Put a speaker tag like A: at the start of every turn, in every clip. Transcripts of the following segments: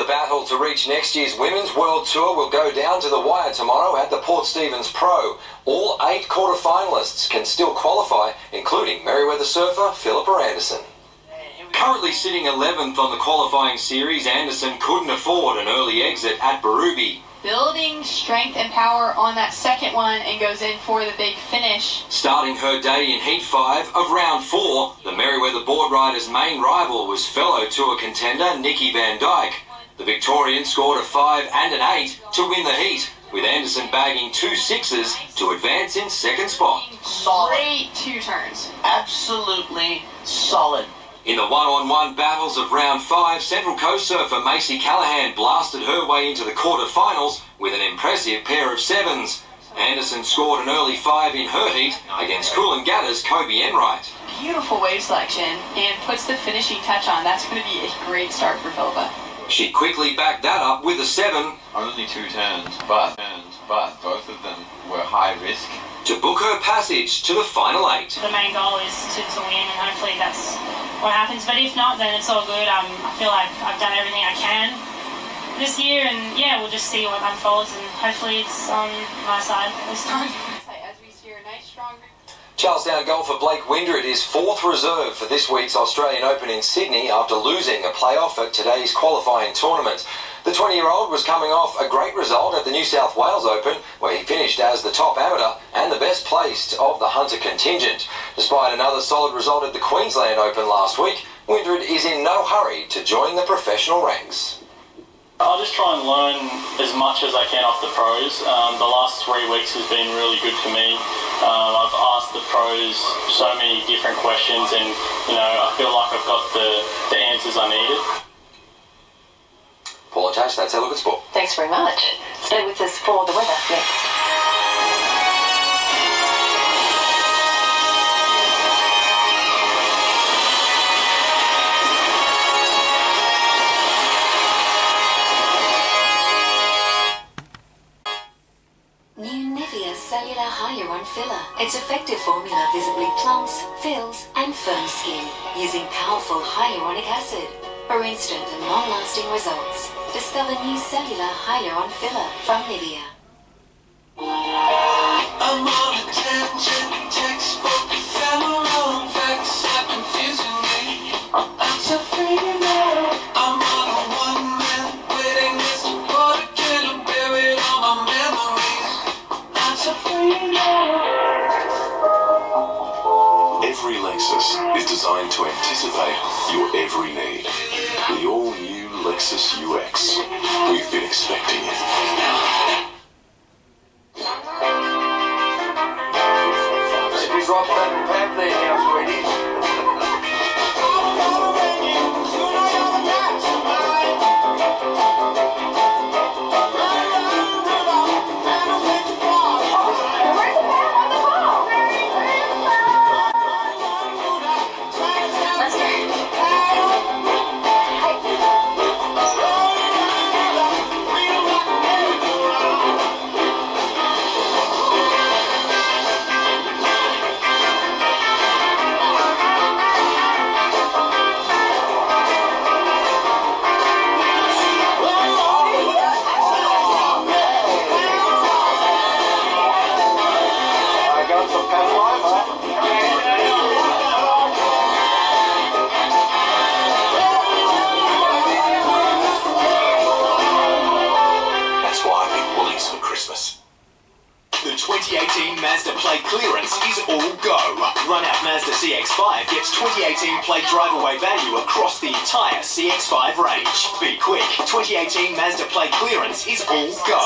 A: The battle to reach next year's Women's World Tour will go down to the wire tomorrow at the Port Stephens Pro. All 8 quarter-finalists can still qualify, including Merriweather surfer Philippa Anderson. Currently sitting 11th on the qualifying series, Anderson couldn't afford an early exit at Berube.
B: Building strength and power on that second one and goes in for the big finish. Starting her day in Heat 5 of Round 4, the Merriweather board rider's main rival was fellow Tour contender Nikki Van Dyke. The Victorian scored a 5 and an 8 to win the heat, with Anderson bagging 2 sixes to advance in second spot. Solid. Great 2 turns.
C: Absolutely solid.
A: In the one-on-one battles of Round 5, Central Coast surfer Macy Callahan blasted her way into the quarter-finals with an impressive pair of 7s. Anderson scored an early 5 in her heat against Coolangatta's Kobe Enright.
B: Beautiful wave selection and puts the finishing touch on. That's going to be a great start for Philippa.
A: She quickly backed that up with a 7.
D: Only 2 turns, but both of them were high risk.
A: To book her passage to the final 8.
E: The main goal is to win, and hopefully that's what happens. But if not, then it's all good. I feel like I've done everything I can this year, and yeah, we'll just see what unfolds, and hopefully it's on my side this time.
B: As we steer a nice strong group.
A: Charlestown golfer Blake Windred is 4th reserve for this week's Australian Open in Sydney after losing a playoff at today's qualifying tournament. The 20-year-old was coming off a great result at the New South Wales Open, where he finished as the top amateur and the best placed of the Hunter contingent. Despite another solid result at the Queensland Open last week, Windred is in no hurry to join the professional ranks.
F: I'll just try and learn as much as I can off the pros. The last 3 weeks has been really good for me. I've asked the pros so many different questions, and I feel like I've got the answers I needed.
A: Paul and Tash, that's our look at sport.
G: Thanks very much. Stay with us for the weather next.
H: Cellular Hyaluron Filler. Its effective formula visibly plumps, fills and firms skin using powerful hyaluronic acid. For instant and long-lasting results, discover new Cellular Hyaluron Filler from Nivea.
I: I'm on attention, textbook ephemeral, facts are confusing me. I'm so free now. I'm on a one-man waiting list for the killer, buried all my memories. I'm so free now.
J: Every Lexus is designed to anticipate your every need. The all-new Lexus UX. We've been expecting it.
I: If you drop that back there now, sweetie.
K: The 2018 Mazda plate clearance is all go. Run-out Mazda CX-5 gets 2018 plate drive-away value across the entire CX-5 range. Be quick, 2018 Mazda plate clearance is all go.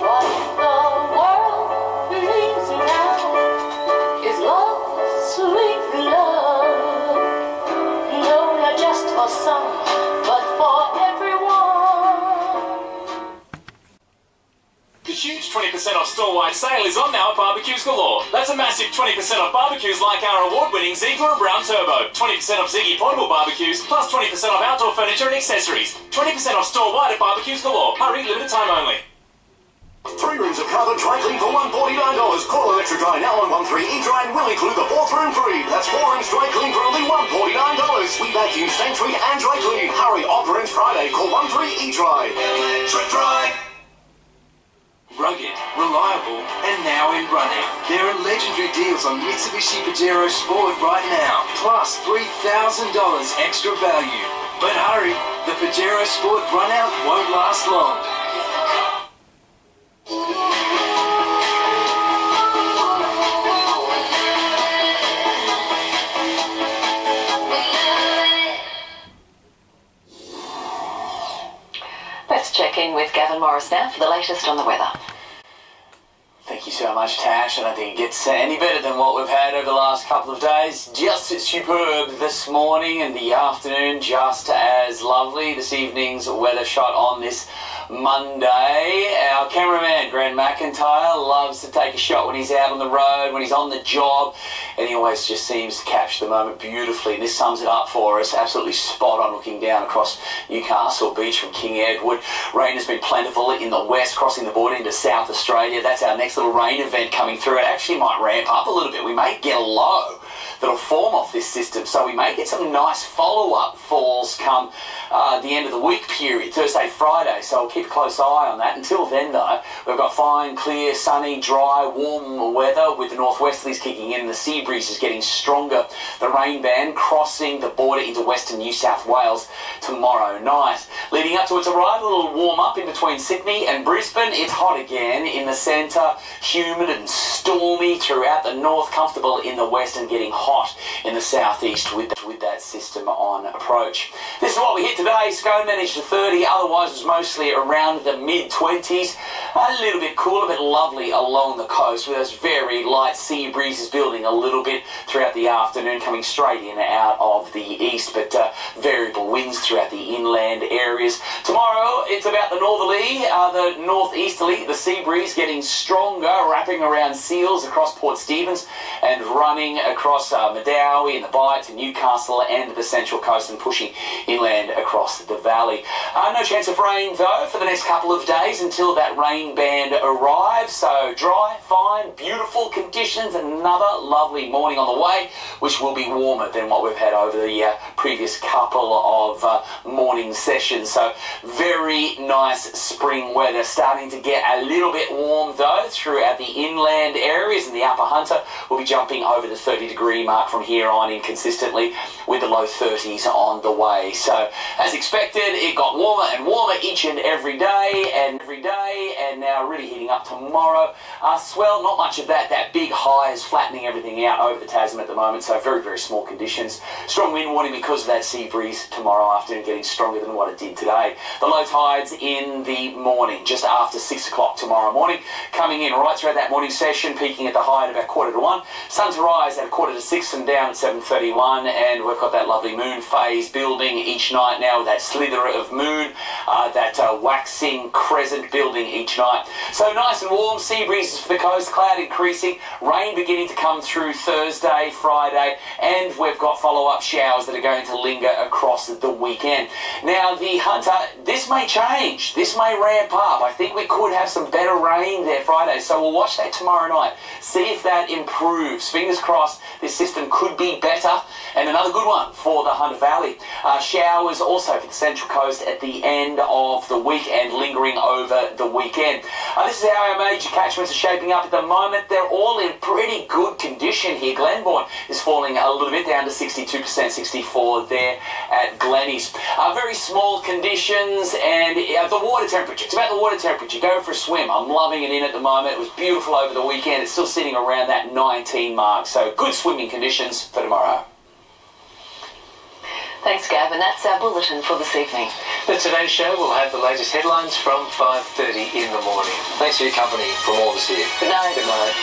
I: What the world needs now is love, sweet love. No, not just for some, but for everyone.
F: The huge 20% off store-wide sale is on now at Barbecues Galore. That's a massive 20% off barbecues like our award-winning Ziegler and Brown Turbo. 20% off Ziggy portable barbecues, plus 20% off outdoor furniture and accessories. 20% off store-wide at Barbecues Galore. Hurry, limited time only.
K: 3 rooms of carpet dry clean for $149. Call Electric Dry now on 13 E-Dry and we'll include the 4th room free. That's 4 rooms dry clean for only $149. We vacuum, stain treat and dry clean. Hurry, offer ends Friday. Call 13 E-Dry.
I: Electric Dry.
L: Rugged, reliable, and now in running. There are legendary deals on Mitsubishi Pajero Sport right now, plus $3,000 extra value. But hurry, the Pajero Sport run-out won't last long.
G: Let's check in with Gavin Morris now for the latest on the weather.
M: Thank you so much, Tash. I don't think it gets any better than what we've had over the last couple of days. Just superb this morning and the afternoon, just as lovely. This evening's weather shot on this Monday. Our cameraman, Grant McIntyre, loves to take a shot when he's out on the road, when he's on the job, and he always just seems to capture the moment beautifully. And this sums it up for us. Absolutely spot on looking down across Newcastle Beach from King Edward. Rain has been plentiful in the west, crossing the border into South Australia. That's our next little rain event coming through. It actually might ramp up a little bit. We may get a low that'll form off this system, so we may get some nice follow-up falls come the end of the week period, Thursday, Friday, so we'll keep a close eye on that. Until then, though, we've got fine, clear, sunny, dry, warm weather with the northwesterlies kicking in. The sea breeze is getting stronger. The rain band crossing the border into western New South Wales tomorrow night. Leading up to its arrival, a little warm up in between Sydney and Brisbane. It's hot again in the centre, humid and stormy throughout the north, comfortable in the west and getting hot in the southeast with that system on approach. This is what we hit today. Scone managed to 30, otherwise it was mostly around the mid-20s. A little bit cooler, but lovely along the coast with those very light sea breezes building a little bit throughout the afternoon, coming straight in out of the east, but variable winds throughout the inland areas. Tomorrow it's about the northerly, the northeasterly, the sea breeze getting stronger, wrapping around Seals across Port Stephens and running across Medowie and the Bight to Newcastle and the Central Coast and pushing inland across the valley. No chance of rain though for the next couple of days until that rain band arrives. So dry, fine, beautiful conditions. Another lovely morning on the way, which will be warmer than what we've had over the previous couple of morning sessions. So very nice spring weather. Starting to get a little bit warm though throughout the inland areas, and the Upper Hunter will be jumping over the 30-degree mark from here on inconsistently with the low 30s on the way. So as expected, it got warmer and warmer each and every day, and now really heating up tomorrow. Swell, not much of that. That big high is flattening everything out over the Tasman at the moment, so very, very small conditions. Strong wind warning because of that sea breeze tomorrow afternoon getting stronger than what it did today. The low tides in the morning, just after 6 o'clock tomorrow morning, coming in right throughout that morning session, peaking at the high at about 1:45. Sun to rise at 6:15 and down at 7:31, and we've got that lovely moon phase building each night now with that slither of moon, that waxing crescent building each night. So nice and warm, sea breezes for the coast, cloud increasing, rain beginning to come through Thursday, Friday, and we've got follow-up showers that are going to linger across the weekend. Now the Hunter, this may change, this may ramp up. I think we could have some better rain there Friday, so we'll watch that tomorrow night, see if that improves. Fingers crossed this system could be better, and another good one for the Hunter Valley. Showers also for the Central Coast at the end of the week and lingering over the weekend. This is how our major catchments are shaping up at the moment. They're all in pretty good condition here. Glenbourne is falling a little bit down to 62%, 64 there at Glennies. Very small conditions, and the water temperature. It's about the water temperature. Go for a swim. I'm loving it in at the moment. It was beautiful over the weekend. It's still sitting around that 19 mark, so good swimming conditions for tomorrow.
G: Thanks, Gavin. That's our bulletin for this evening.
N: The Today Show will have the latest headlines from 5:30 in the morning.
A: Thanks for your company from all of us here.
G: Good night.
N: Good night.